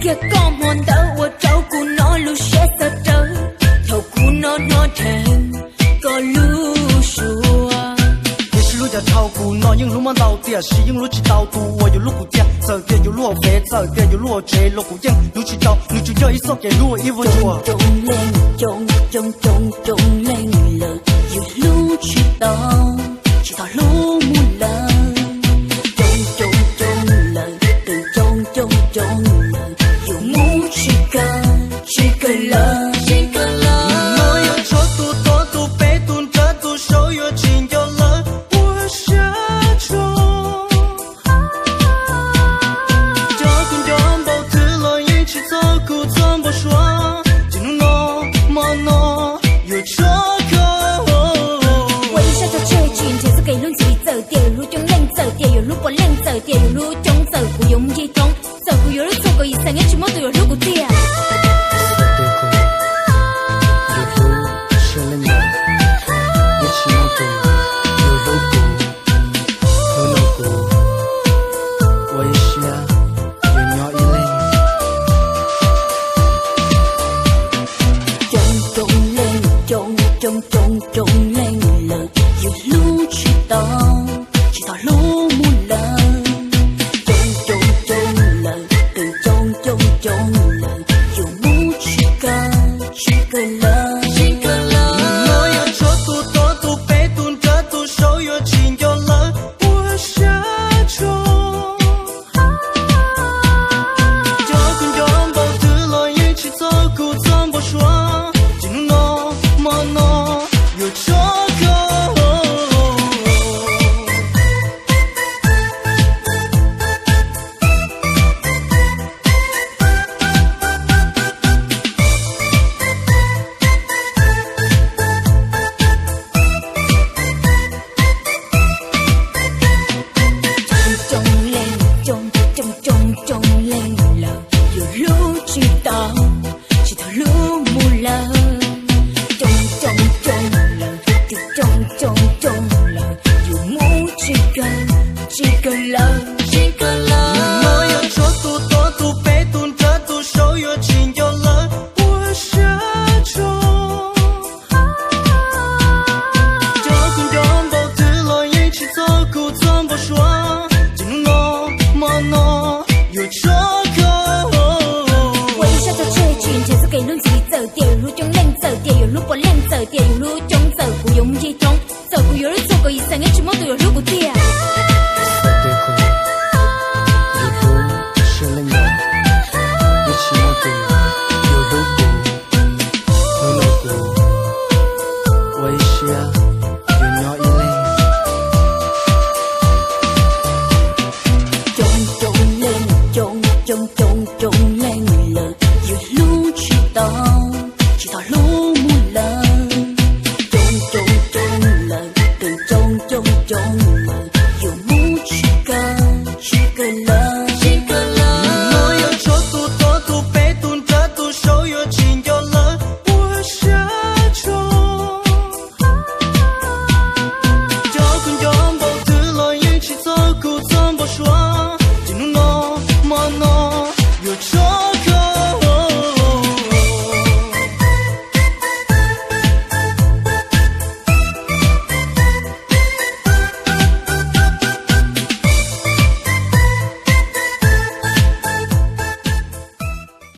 kia có mòn đỡ của cháu của nó lu sẽ sợ trớ thầu của nó thèm có lu sủa也是路家炒股，那用路嘛到底是用路去到度，我有路股价，走点有路肥，走点有路追，路股样，路去到，路就叫一手给路一无做。中lên lờ yêu lu chỉ tao lu mu lờ trong lờ từ trong lờ yêu mu chỉ cơ lờ我要做多多多被动这多手有情有了，我下中。就跟拥抱的了一起走过怎么说？进入我么诺有这个。为啥叫这群前是给人自己走点路中冷走点有路不冷走点有路中走不用一中走不有人走过一生也起码都有路过点。中lên lờ yêu lu chỉ tao lu mu lờ trong lờ từ trong lờ yêu mu chỉ cơ lờ我要做多多多被动这多手有情有了，我下中。就跟拥抱的了一起走过怎么说？进入我么诺有这个。中lên lờ yêu lu chỉ tao lu mu lờ trong lờ từ trong lờ yêu mu chỉ cơ lờ我要做多多多被动这多手有情有了，我下中。就跟拥抱的了一起走过怎么说？进入我么诺有这个。为啥叫这群前是给人自己走点有路中冷走点有路不冷走点有路中走不用一中走不有人走过一生也起码都有路过点。中lên lờ yêu lu chỉ tao lu mu lờ trong lờ từ trong lờ yêu mu chỉ cơ lờ我要做多多多被动这多手有情有了，我下中。就跟拥抱的了一起走过怎么说？进入我么诺有这。